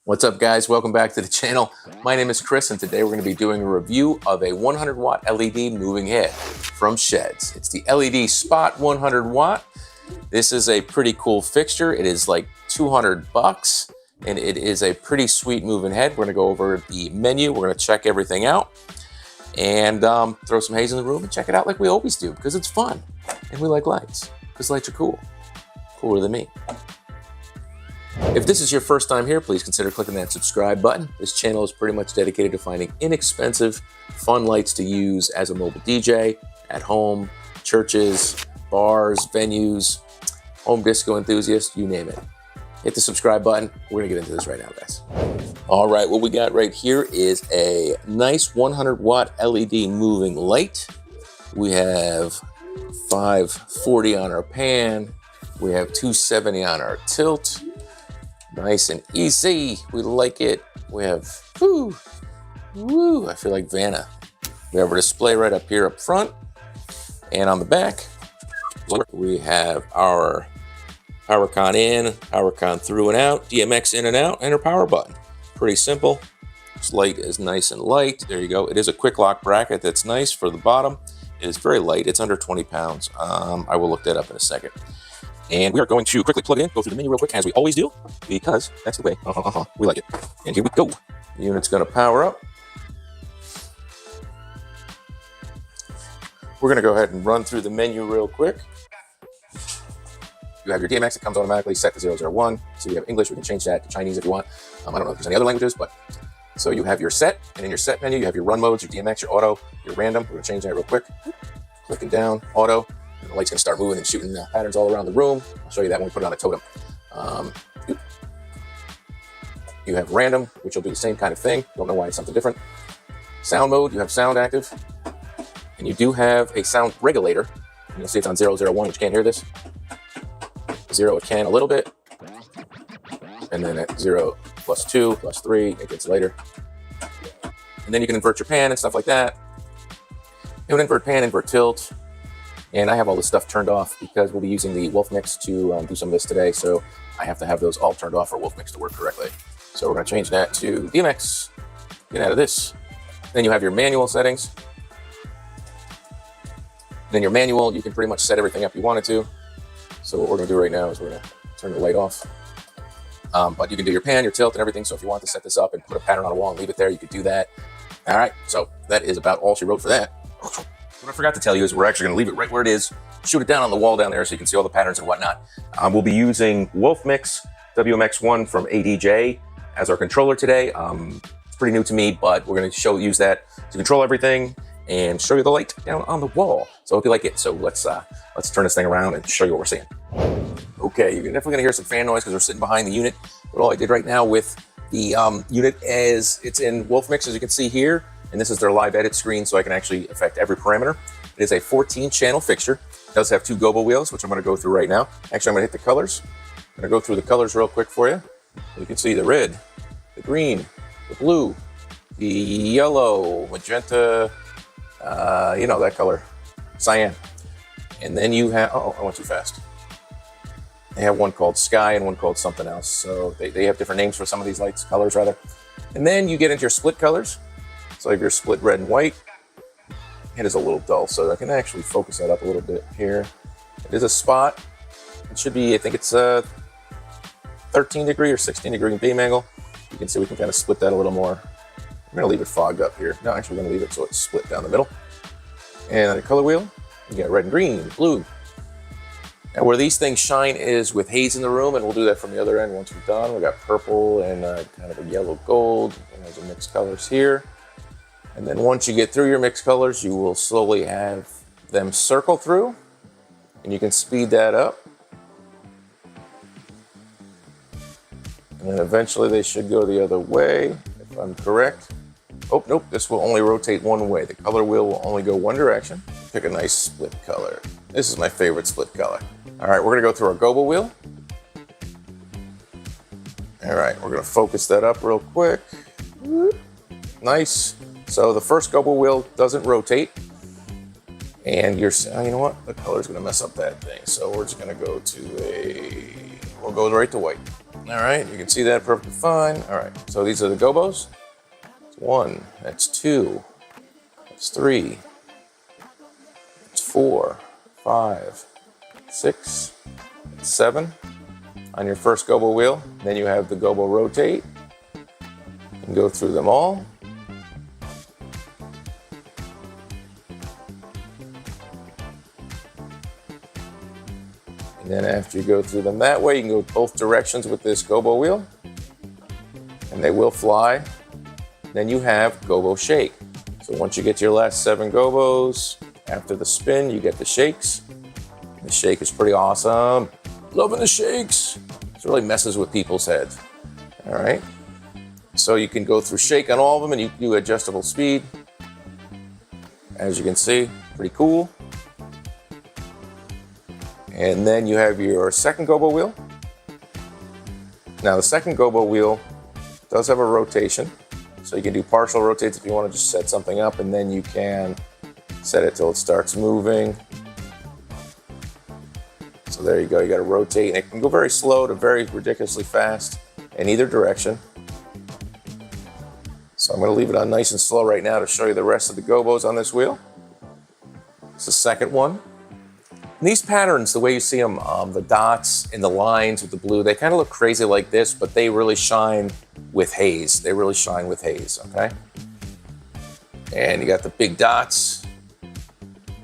What's up, guys? Welcome back to the channel. My name is Chris, and today we're going to be doing a review of a 100 watt LED moving head from Shehds. It's the LED Spot 100 watt. This is a pretty cool fixture. It is like 200 bucks, and it is a pretty sweet moving head. We're going to go over the menu. We're going to check everything out and throw some haze in the room and check it out like we always do, because it's fun and we like lights, because lights are cool. Cooler than me. If this is your first time here, please consider clicking that subscribe button. This channel is pretty much dedicated to finding inexpensive, fun lights to use as a mobile DJ, at home, churches, bars, venues, home disco enthusiasts, you name it. Hit the subscribe button. We're gonna get into this right now, guys. All right, what we got right here is a nice 100 watt LED moving light. We have 540 on our pan. We have 270 on our tilt. Nice and easy. We like it. We have, I feel like Vanna. We have our display right up here up front. And on the back, we have our power con in, power con through and out, DMX in and out, and our power button. Pretty simple. This light is nice and light. There you go. It is a quick lock bracket that's nice for the bottom. It is very light. It's under 20 pounds. I will look that up in a second. And we are going to quickly plug it in, go through the menu real quick, as we always do, because that's the way we like it. And here we go. The unit's going to power up. We're going to go ahead and run through the menu real quick. You have your DMX that comes automatically set to 001. So you have English, we can change that to Chinese if you want. I don't know if there's any other languages, but so you have your set, and in your set menu, you have your run modes, your DMX, your auto, your random. We're going to change that real quick. Clicking down, auto. And the light's going to start moving and shooting patterns all around the room. I'll show you that when we put it on a totem. You have random, which will do the same kind of thing. Don't know why it's something different. Sound mode, you have sound active. And you do have a sound regulator. You'll see it's on 001, which can't hear this. 0, it can a little bit. And then at 0 plus 2 plus 3, it gets later. And then you can invert your pan and stuff like that. You would invert pan, invert tilt. And I have all this stuff turned off because we'll be using the Wolf Mix to do some of this today. So I have to have those all turned off for Wolf Mix to work correctly. So we're going to change that to DMX. Get out of this. Then you have your manual settings. Then your manual, you can pretty much set everything up you wanted to. So what we're going to do right now is we're going to turn the light off. But you can do your pan, your tilt, and everything. So if you want to set this up and put a pattern on a wall and leave it there, you could do that. All right. So that is about all she wrote for that. What I forgot to tell you is we're actually going to leave it right where it is, shoot it down on the wall down there so you can see all the patterns and whatnot. We'll be using Wolf Mix WMX1 from ADJ as our controller today. It's pretty new to me, but we're going to use that to control everything and show you the light down on the wall. So I hope you like it. So let's turn this thing around and show you what we're seeing. Okay, you're definitely going to hear some fan noise because we're sitting behind the unit. But all I did right now with the unit is it's in Wolf Mix, as you can see here. And this is their live edit screen, so I can actually affect every parameter. It is a 14-channel fixture. It does have 2 Gobo wheels, which I'm going to go through right now. Actually, I'm going to hit the colors. I'm going to go through the colors real quick for you. You can see the red, the green, the blue, the yellow, magenta, you know that color, cyan. And then you have, oh, I went too fast. They have one called Sky and one called something else. So they have different names for some of these lights, colors rather. And then you get into your split colors. So if you're split red and white, it is a little dull, so I can actually focus that up a little bit here. It is a spot. It should be, I think it's a 13 degree or 16 degree beam angle. You can see we can kind of split that a little more. I'm going to leave it fogged up here. No, actually, we're going to leave it so it's split down the middle. And on the color wheel, you got red and green, blue. Now where these things shine is with haze in the room, and we'll do that from the other end once we're done. We got purple and kind of a yellow gold, and there's a mixed colors here. And then once you get through your mixed colors, you will slowly have them circle through, and you can speed that up. And then eventually they should go the other way, if I'm correct. Oh, nope, this will only rotate one way. The color wheel will only go one direction. Pick a nice split color. This is my favorite split color. All right, we're gonna go through our Gobo wheel. All right, we're gonna focus that up real quick. Nice. So the first Gobo wheel doesn't rotate, and you know what? The color's gonna mess up that thing. So we're just gonna go to we'll go right to white. All right, you can see that perfectly fine. All right, so these are the gobos. That's 1, that's 2, that's 3, that's 4, 5, 6, 7 on your first gobo wheel. Then you have the gobo rotate. You can go through them all. And then after you go through them that way, you can go both directions with this gobo wheel. And they will fly. Then you have gobo shake. So once you get to your last 7 gobos, after the spin, you get the shakes. The shake is pretty awesome. Loving the shakes. It really messes with people's heads. All right. So you can go through shake on all of them and you do adjustable speed. As you can see, pretty cool. And then you have your second gobo wheel. Now the second gobo wheel does have a rotation. So you can do partial rotates if you want to just set something up, and then you can set it till it starts moving. So there you go, you got to rotate, and it can go very slow to very ridiculously fast in either direction. So I'm going to leave it on nice and slow right now to show you the rest of the gobos on this wheel. It's the second one. And these patterns, the way you see them, the dots and the lines with the blue, they kind of look crazy like this, but they really shine with haze. They really shine with haze, okay? And you got the big dots.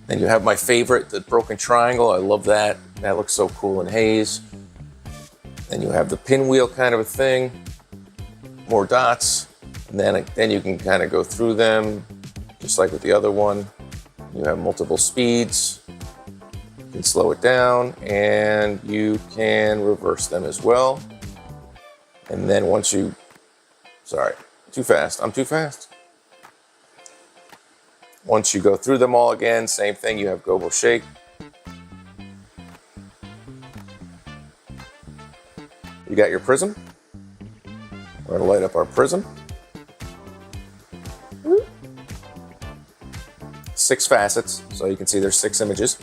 Then you have my favorite, the broken triangle. I love that. That looks so cool in haze. Then you have the pinwheel kind of a thing. More dots. And then you can kind of go through them, just like with the other one. You have multiple speeds. You can slow it down, and you can reverse them as well. And then once you, sorry, too fast, I'm too fast. Once you go through them all again, same thing, you have gobo shake. You got your prism. We're gonna light up our prism. 6 facets, so you can see there's 6 images.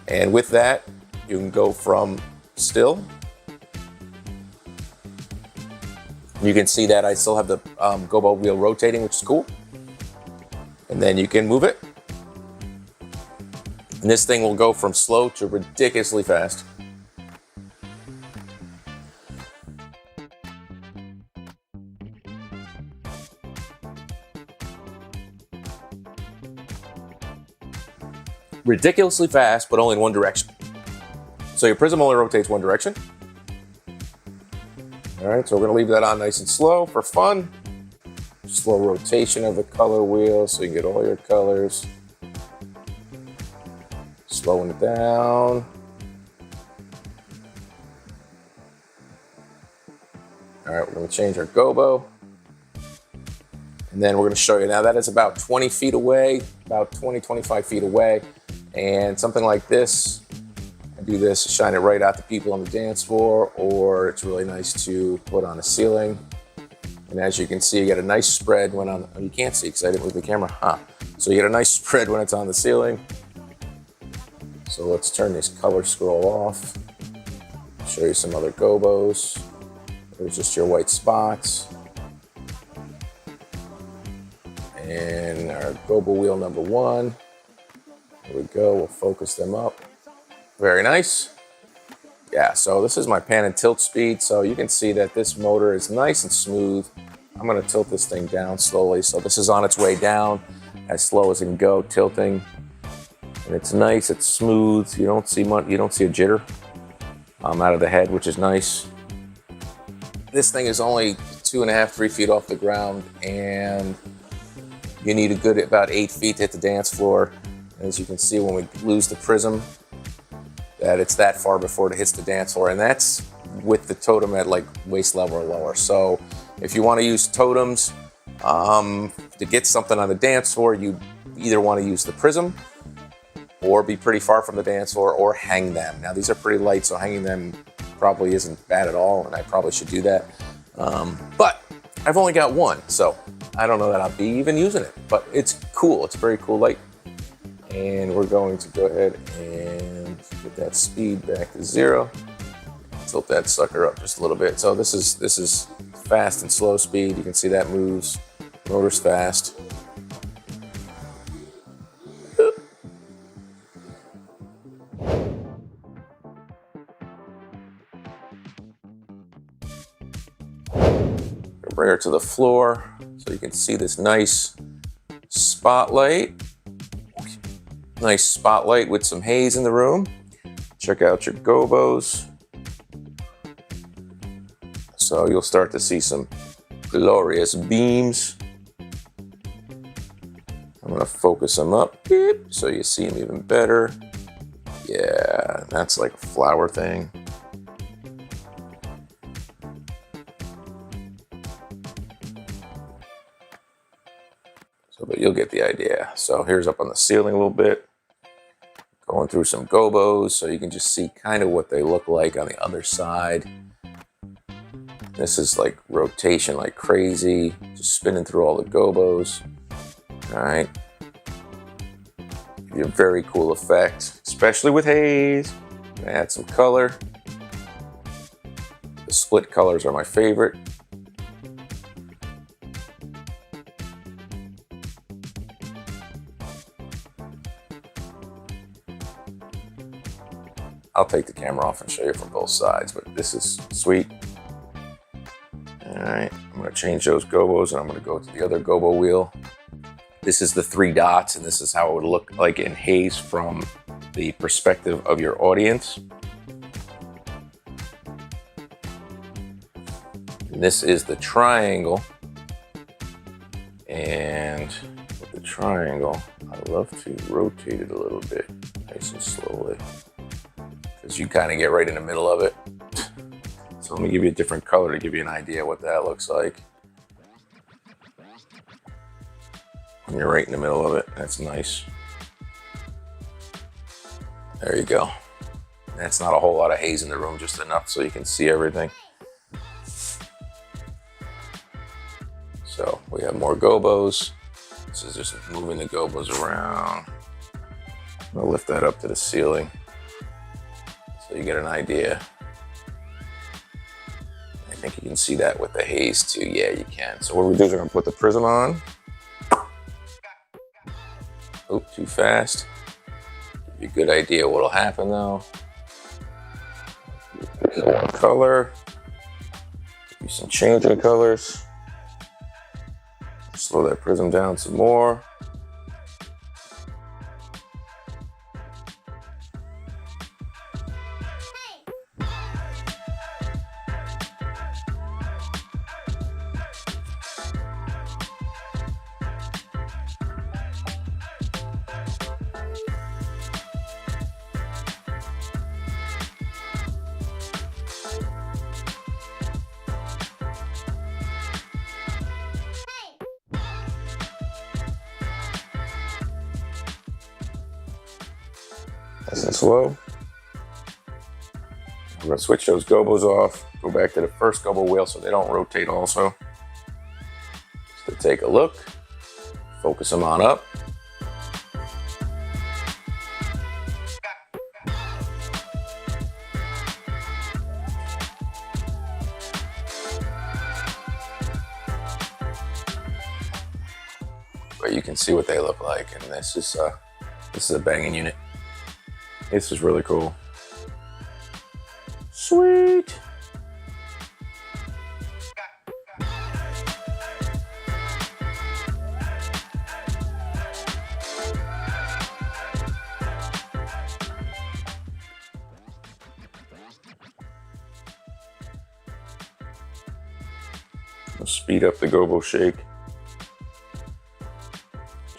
And with that, you can go from still. You can see that I still have the gobo wheel rotating, which is cool. And then you can move it. And this thing will go from slow to ridiculously fast. Ridiculously fast, but only in one direction. So your prism only rotates one direction. All right, so we're gonna leave that on nice and slow for fun. Slow rotation of the color wheel so you can get all your colors. Slowing it down. All right, we're gonna change our gobo. And then we're gonna show you now that is about 20 feet away, about 20, 25 feet away. And something like this, I do this, shine it right out to people on the dance floor, or it's really nice to put on a ceiling. And as you can see, you get a nice spread when on, you can't see because I didn't move the camera, So you get a nice spread when it's on the ceiling. So let's turn this color scroll off. Show you some other gobos. There's just your white spots. And our gobo wheel number 1. There we go, we'll focus them up. Very nice. Yeah, so this is my pan and tilt speed, so you can see that this motor is nice and smooth. I'm gonna tilt this thing down slowly. So this is on its way down, as slow as it can go, tilting. And it's nice, it's smooth. You don't see much, you don't see a jitter out of the head, which is nice. This thing is only 2.5, 3 feet off the ground, and you need a good about 8 feet to hit the dance floor. As you can see, when we lose the prism, that it's that far before it hits the dance floor, and that's with the totem at like waist level or lower. So if you want to use totems to get something on the dance floor, you either want to use the prism or be pretty far from the dance floor or hang them. Now these are pretty light, so hanging them probably isn't bad at all, and I probably should do that. But I've only got one, so I don't know that I'll be even using it, but it's cool. It's a very cool light. And we're going to go ahead and get that speed back to 0. Tilt that sucker up just a little bit. So this is fast and slow speed. You can see that moves. Motor's fast. Bring her to the floor so you can see this nice spotlight. Nice spotlight with some haze in the room. Check out your gobos. So you'll start to see some glorious beams. I'm gonna focus them up so you see them even better. Yeah, that's like a flower thing. But you'll get the idea. So here's up on the ceiling a little bit. Going through some gobos so you can just see kind of what they look like on the other side. This is like rotation like crazy. Just spinning through all the gobos. All right. Give you a very cool effect, especially with haze. Add some color. The split colors are my favorite. I'll take the camera off and show you from both sides, but this is sweet. All right, I'm gonna change those gobos and I'm gonna go to the other gobo wheel. This is the 3 dots and this is how it would look like in haze from the perspective of your audience. And this is the triangle. And with the triangle, I love to rotate it a little bit, nice and slowly. You kind of get right in the middle of it. So let me give you a different color to give you an idea what that looks like. And you're right in the middle of it. That's nice. There you go. That's not a whole lot of haze in the room, just enough so you can see everything. So we have more gobos. This is just moving the gobos around. I'm gonna lift that up to the ceiling so you get an idea. I think you can see that with the haze too. Yeah, you can. So what we do is we're gonna put the prism on. Oh, too fast. Give you a good idea what'll happen though. Some more color. Give you some changing colors. Slow that prism down some more. Nice and slow. We're gonna switch those gobos off, go back to the first gobo wheel so they don't rotate also. Just to take a look, focus them on up. But you can see what they look like, and this is a banging unit. This is really cool. Sweet. We'll speed up the gobo shake.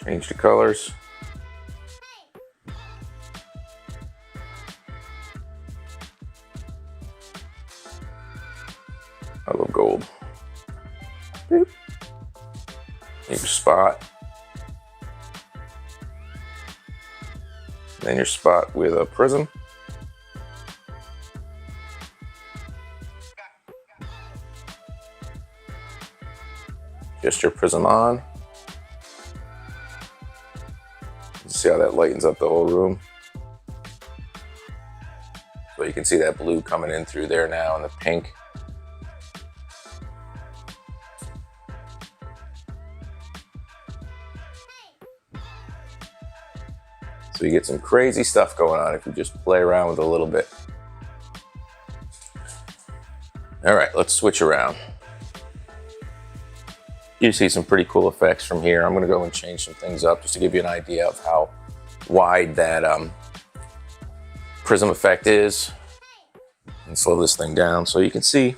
Change the colors. I love gold. Boop. Your spot. Then your spot with a prism. Just your prism on. See how that lightens up the whole room. So you can see that blue coming in through there now and the pink. So you get some crazy stuff going on if you just play around with it a little bit. All right, let's switch around. You see some pretty cool effects from here. I'm gonna go and change some things up just to give you an idea of how wide that prism effect is. And slow this thing down so you can see.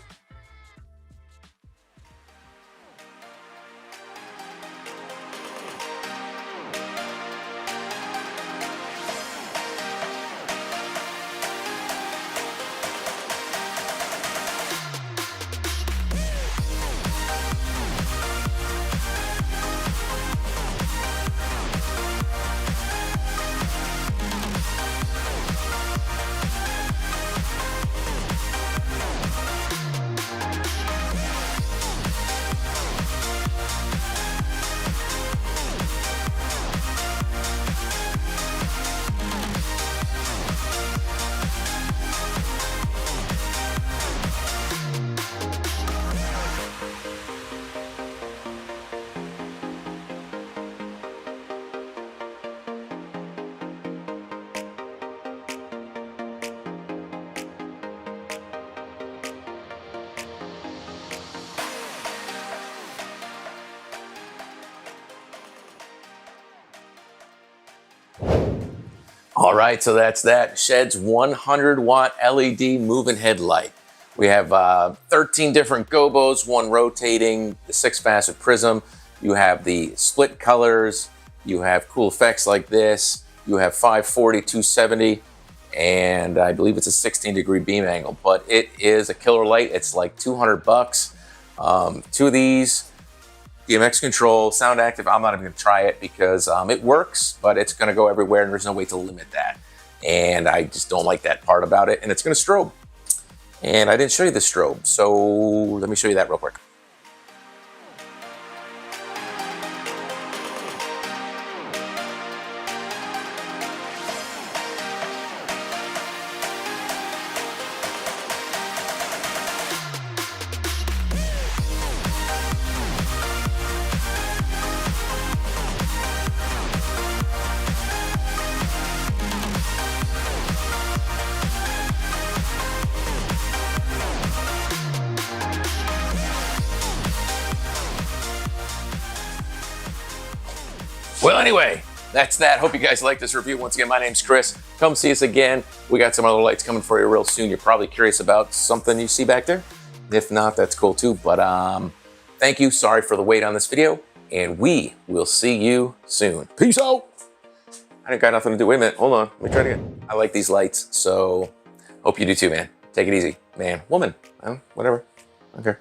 All right, so that's that. Shehds 100-watt LED moving headlight. We have 13 different gobos, one rotating, the 6-facet prism. You have the split colors. You have cool effects like this. You have 540, 270, and I believe it's a 16-degree beam angle, but it is a killer light. It's like 200 bucks. Two of these. DMX control, sound active. I'm not even gonna try it because it works, but it's gonna go everywhere and there's no way to limit that. And I just don't like that part about it. And it's gonna strobe. And I didn't show you the strobe, so let me show you that real quick. Well, anyway, that's that. Hope you guys liked this review. Once again, my name's Chris. Come see us again. We got some other lights coming for you real soon. You're probably curious about something you see back there. If not, that's cool too. But thank you. Sorry for the wait on this video. And we will see you soon. Peace out. I ain't got nothing to do. Wait a minute. Hold on. Let me try it again. I like these lights, so hope you do too, man. Take it easy. Man, woman, whatever. I don't care.